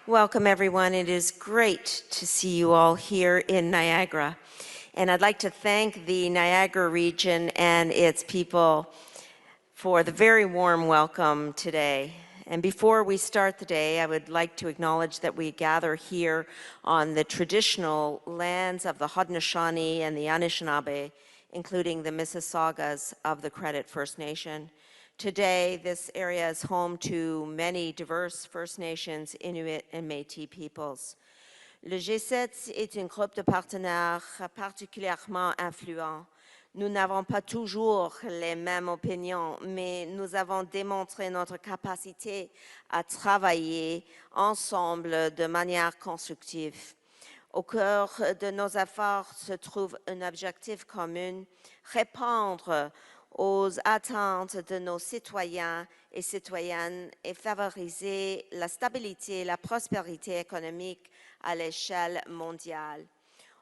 Welcome, everyone. It is great to see you all here in Niagara. And I'd like to thank the Niagara region and its people for the very warm welcome today. And before we start the day, I would like to acknowledge that we gather here on the traditional lands of the Haudenosaunee and the Anishinaabe, including the Mississaugas of the Credit First Nation. Today, this area is home to many diverse First Nations, Inuit, and Métis peoples. Le G7 est un groupe de partenaires particulièrement influents. Nous n'avons pas toujours les mêmes opinions, mais nous avons démontré notre capacité à travailler ensemble de manière constructive. Au cœur de nos efforts se trouve un objectif commun, répondre aux attentes de nos citoyens et citoyennes et favoriser la stabilité et la prospérité économique à l'échelle mondiale.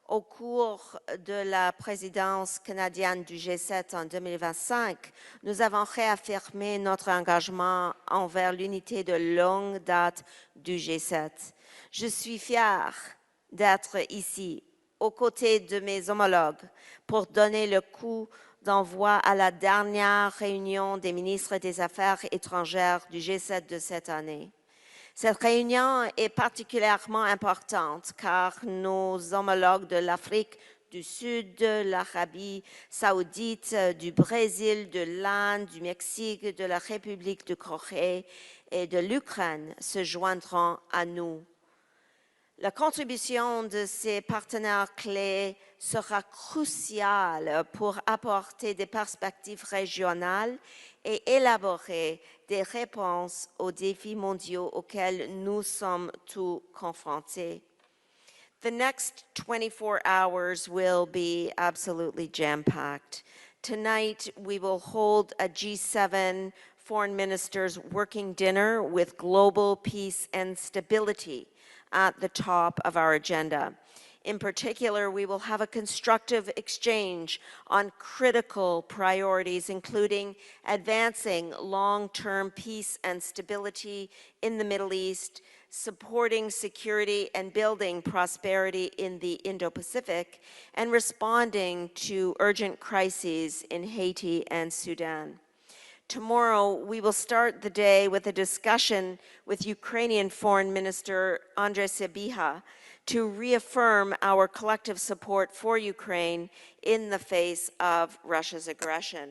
Au cours de la présidence canadienne du G7 en 2025, nous avons réaffirmé notre engagement envers l'unité de longue date du G7. Je suis fière d'être ici, aux côtés de mes homologues, pour donner le coup d'envoi à la dernière réunion des ministres des Affaires étrangères du G7 de cette année. Cette réunion est particulièrement importante car nos homologues de l'Afrique du Sud, de l'Arabie saoudite, du Brésil, de l'Inde, du Mexique, de la République de Corée et de l'Ukraine se joindront à nous. La contribution de ces partenaires clés sera cruciale pour apporter des perspectives régionales et élaborer des réponses aux défis mondiaux auxquels nous sommes tous confrontés. The next 24 hours will be absolutely jam-packed. Tonight, we will hold a G7 foreign ministers working dinner with global peace and stability at the top of our agenda. In particular, we will have a constructive exchange on critical priorities, including advancing long-term peace and stability in the Middle East, supporting security and building prosperity in the Indo-Pacific, and responding to urgent crises in Haiti and Sudan. Tomorrow, we will start the day with a discussion with Ukrainian Foreign Minister Andrei Sybiha to reaffirm our collective support for Ukraine in the face of Russia's aggression.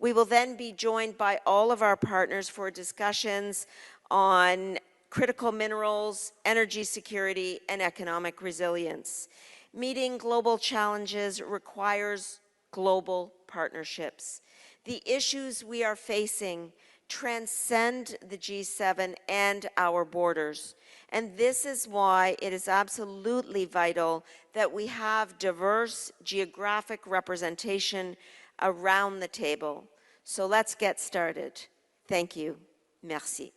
We will then be joined by all of our partners for discussions on critical minerals, energy security, and economic resilience. Meeting global challenges requires global partnerships. The issues we are facing transcend the G7 and our borders. And this is why it is absolutely vital that we have diverse geographic representation around the table. So let's get started. Thank you. Merci.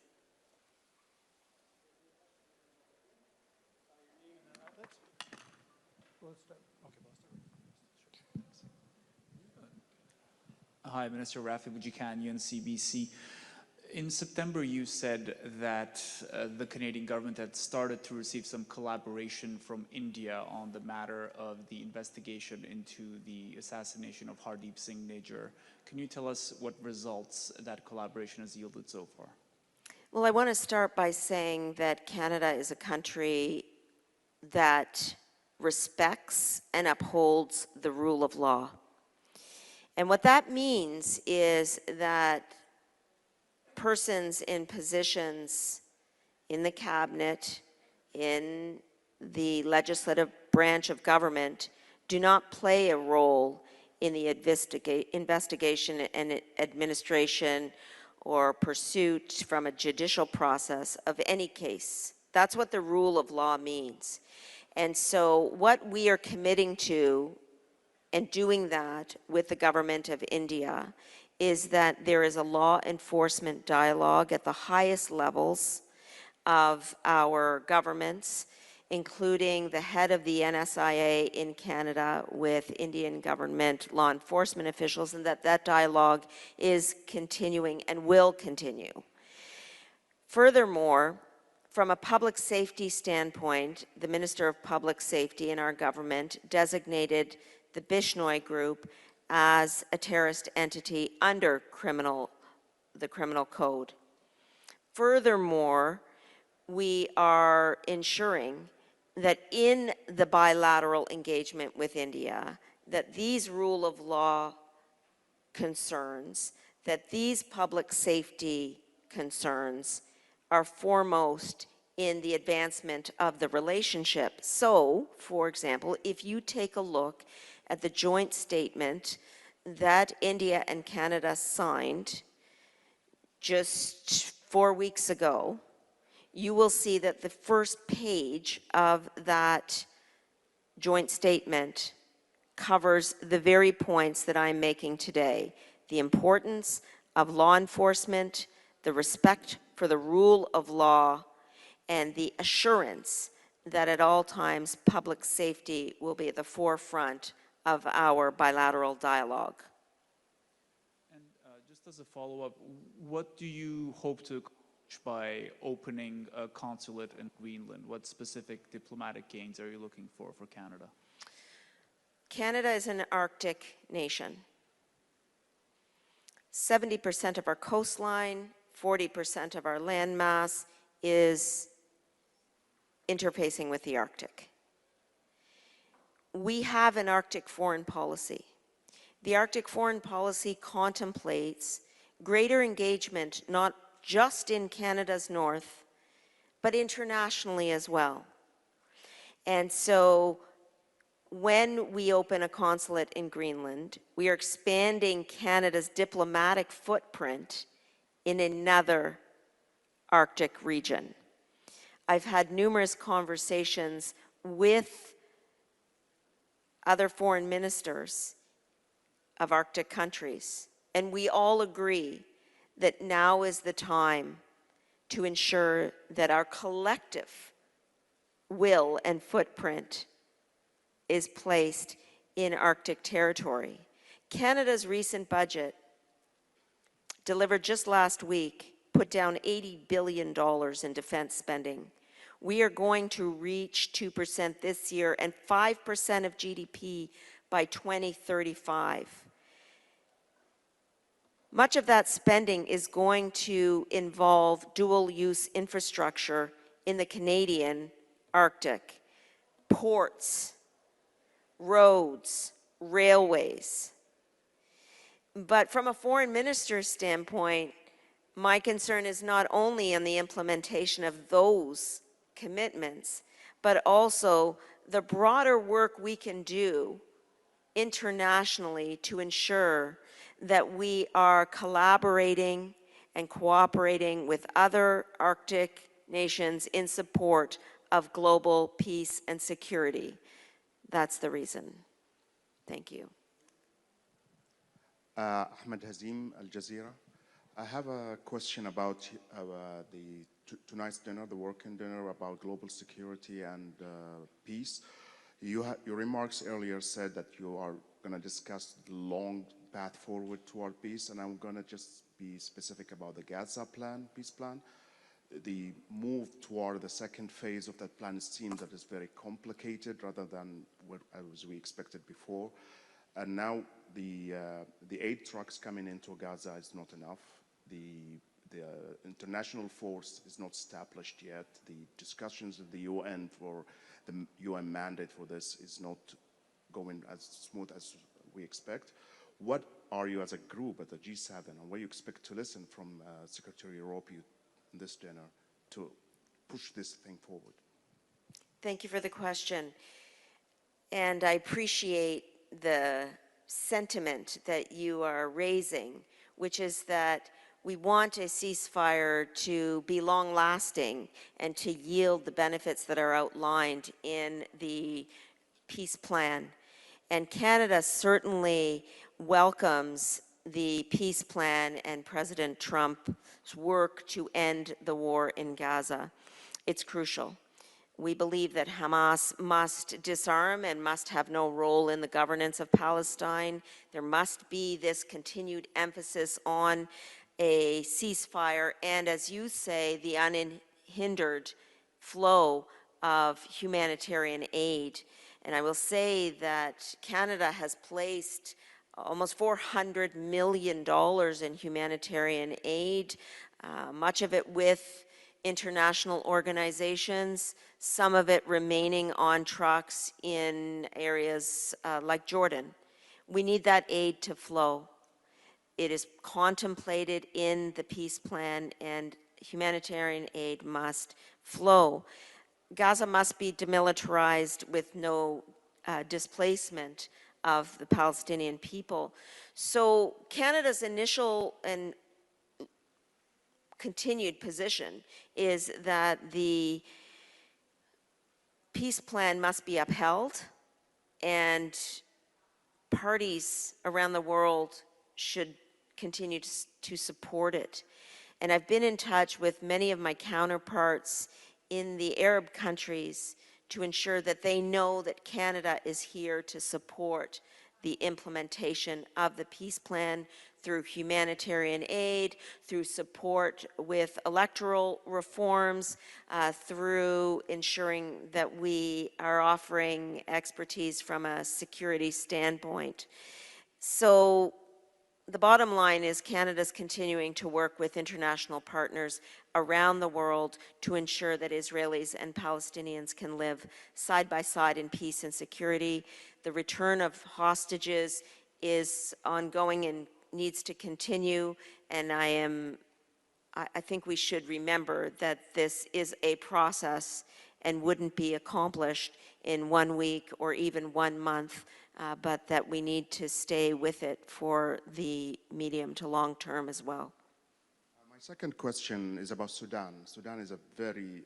Hi, Minister Rafi Boudjikhan, UNCBC. In September, you said that the Canadian government had started to receive some collaboration from India on the matter of the investigation into the assassination of Hardeep Singh Nijjar. Can you tell us what results that collaboration has yielded so far? Well, I want to start by saying that Canada is a country that respects and upholds the rule of law. And what that means is that persons in positions in the cabinet, in the legislative branch of government, do not play a role in the investigation and administration or pursuit from a judicial process of any case. That's what the rule of law means. And so what we are committing to and doing that with the government of India is that there is a law enforcement dialogue at the highest levels of our governments, including the head of the NSIA in Canada with Indian government law enforcement officials, and that dialogue is continuing and will continue. Furthermore, From a public safety standpoint, the Minister of Public Safety in our government designated the Bishnoi Group as a terrorist entity under the criminal code. Furthermore, we are ensuring that in the bilateral engagement with India, that these rule of law concerns, that these public safety concerns are foremost in the advancement of the relationship. So, for example, if you take a look at the joint statement that India and Canada signed just 4 weeks ago, you will see that the first page of that joint statement covers the very points that I'm making today: the importance of law enforcement, the respect for the rule of law, and the assurance that at all times public safety will be at the forefront of our bilateral dialogue. And just as a follow-up, what do you hope to accomplish by opening a consulate in Greenland? What specific diplomatic gains are you looking for Canada? Canada is an Arctic nation. 70% of our coastline, 40% of our landmass is interfacing with the Arctic. We have an Arctic foreign policy. The Arctic foreign policy contemplates greater engagement, not just in Canada's north, but internationally as well. And so when we open a consulate in Greenland, we are expanding Canada's diplomatic footprint in another Arctic region. I've had numerous conversations with other foreign ministers of Arctic countries, and we all agree that now is the time to ensure that our collective will and footprint is placed in Arctic territory. Canada's recent budget, delivered just last week, put down $80 billion in defense spending. We are going to reach 2% this year and 5% of GDP by 2035. Much of that spending is going to involve dual-use infrastructure in the Canadian Arctic: ports, roads, railways. But from a foreign minister's standpoint, my concern is not only on the implementation of those commitments, but also the broader work we can do internationally to ensure that we are collaborating and cooperating with other Arctic nations in support of global peace and security. That's the reason. Thank you. Ahmed Hazim, Al Jazeera. I have a question about tonight's dinner, the working dinner, about global security and peace. Your remarks earlier said that you are going to discuss the long path forward toward peace, and I'm going to just be specific about the Gaza plan, peace plan. The move toward the second phase of that plan, it seems that it's very complicated rather than what we expected before. And now the aid trucks coming into Gaza is not enough. The international force is not established yet. The discussions of the UN for the UN mandate for this is not going as smooth as we expect. What are you as a group at the G7, and what do you expect to listen from Secretary Rubio in this dinner to push this thing forward? Thank you for the question. And I appreciate the sentiment that you are raising, which is that we want a ceasefire to be long-lasting and to yield the benefits that are outlined in the peace plan. And Canada certainly welcomes the peace plan and President Trump's work to end the war in Gaza. It's crucial. We believe that Hamas must disarm and must have no role in the governance of Palestine. There must be this continued emphasis on a ceasefire and, as you say, the unhindered flow of humanitarian aid. And I will say that Canada has placed almost $400 million in humanitarian aid, much of it with international organizations, some of it remaining on trucks in areas like Jordan. We need that aid to flow. It is contemplated in the peace plan, and humanitarian aid must flow. Gaza must be demilitarized with no displacement of the Palestinian people. So Canada's initial and continued position is that the peace plan must be upheld, and parties around the world should continue to support it. And I've been in touch with many of my counterparts in the Arab countries to ensure that they know that Canada is here to support the implementation of the peace plan through humanitarian aid, through support with electoral reforms, through ensuring that we are offering expertise from a security standpoint. So the bottom line is Canada's continuing to work with international partners around the world to ensure that Israelis and Palestinians can live side by side in peace and security. The return of hostages is ongoing and needs to continue, and I think we should remember that this is a process and wouldn't be accomplished in 1 week or even 1 month, but that we need to stay with it for the medium to long term as well. My second question is about Sudan. Sudan is a very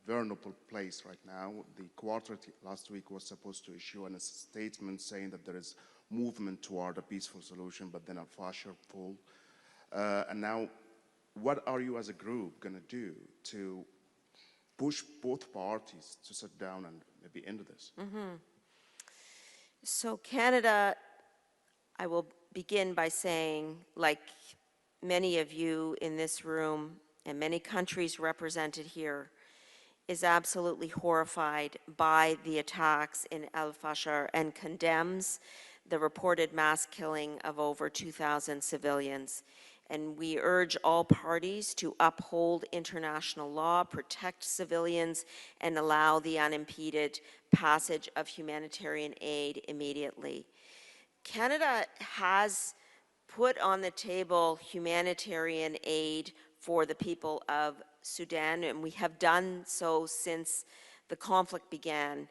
vulnerable place right now. The Quartet last week was supposed to issue a statement saying that there is movement toward a peaceful solution, but then Al-Fashir pulled. And now, what are you as a group going to do to push both parties to sit down and maybe end this? So Canada, I will begin by saying, like many of you in this room and many countries represented here, is absolutely horrified by the attacks in Al-Fashir and condemns the reported mass killing of over 2,000 civilians. And we urge all parties to uphold international law, protect civilians, and allow the unimpeded passage of humanitarian aid immediately. Canada has put on the table humanitarian aid for the people of Sudan, and we have done so since the conflict began.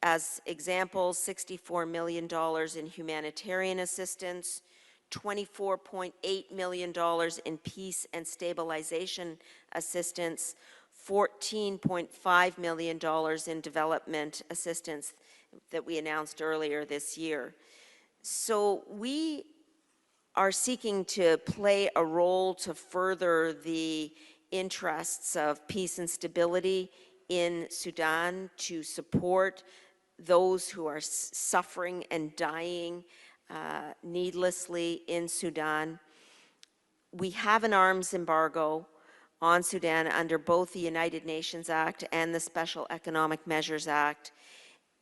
As examples, $64 million in humanitarian assistance, $24.8 million in peace and stabilization assistance, $14.5 million in development assistance that we announced earlier this year. So we are seeking to play a role to further the interests of peace and stability in Sudan, to support those who are suffering and dying needlessly in Sudan. We have an arms embargo on Sudan under both the United Nations Act and the Special Economic Measures Act.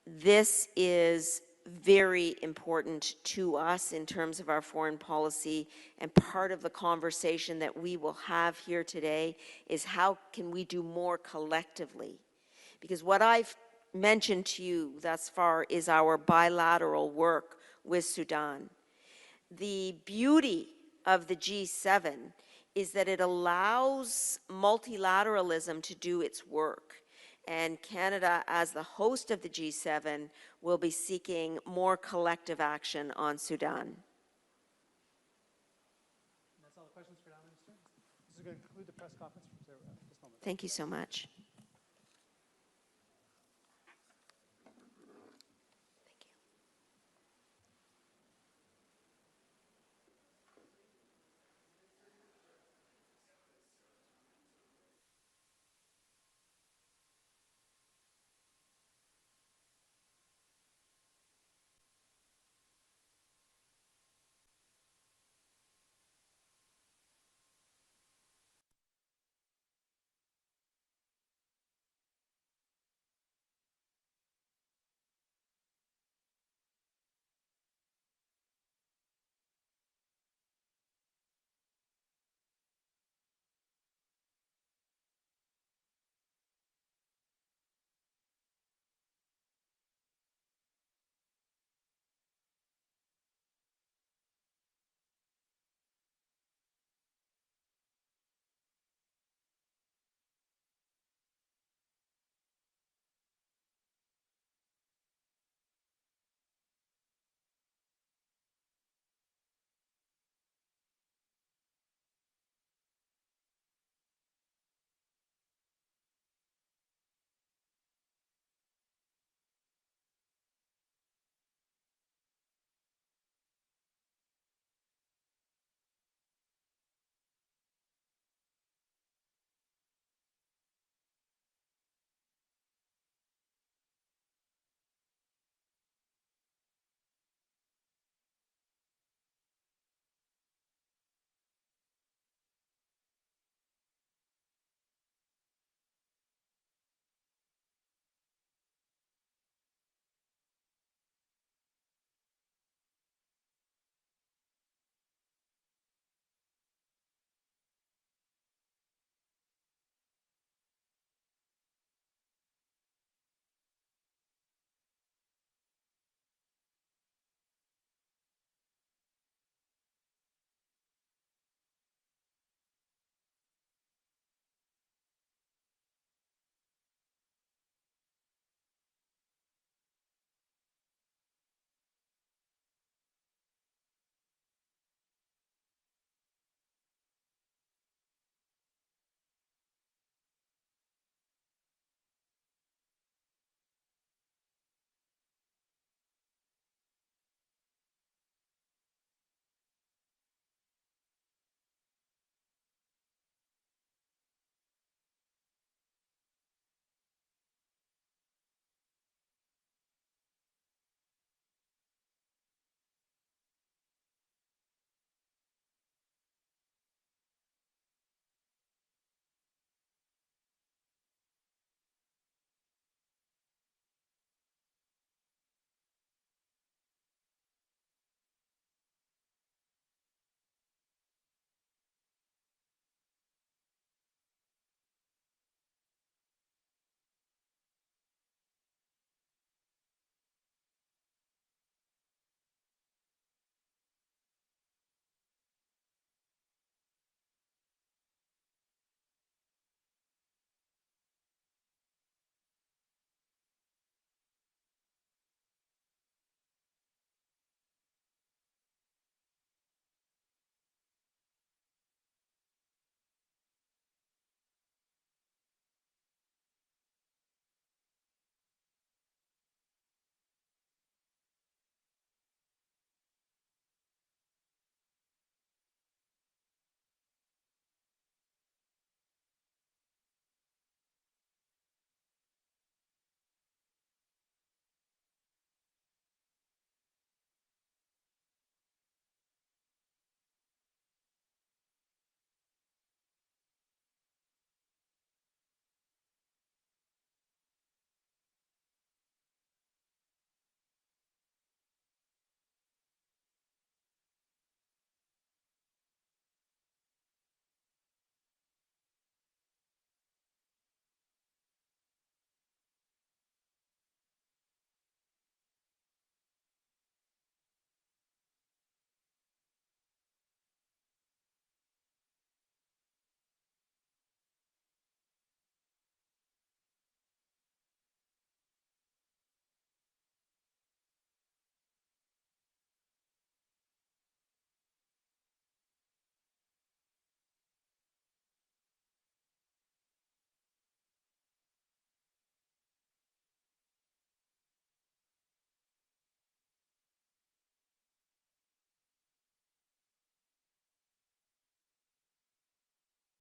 This is very important to us in terms of our foreign policy, and part of the conversation that we will have here today is how can we do more collectively? Because what I've mentioned to you thus far is our bilateral work with Sudan. The beauty of the G7 is that it allows multilateralism to do its work. And Canada, as the host of the G7, will be seeking more collective action on Sudan. That's all the questions for now, Minister. This is going to conclude the press conference for this moment. Thank you so much.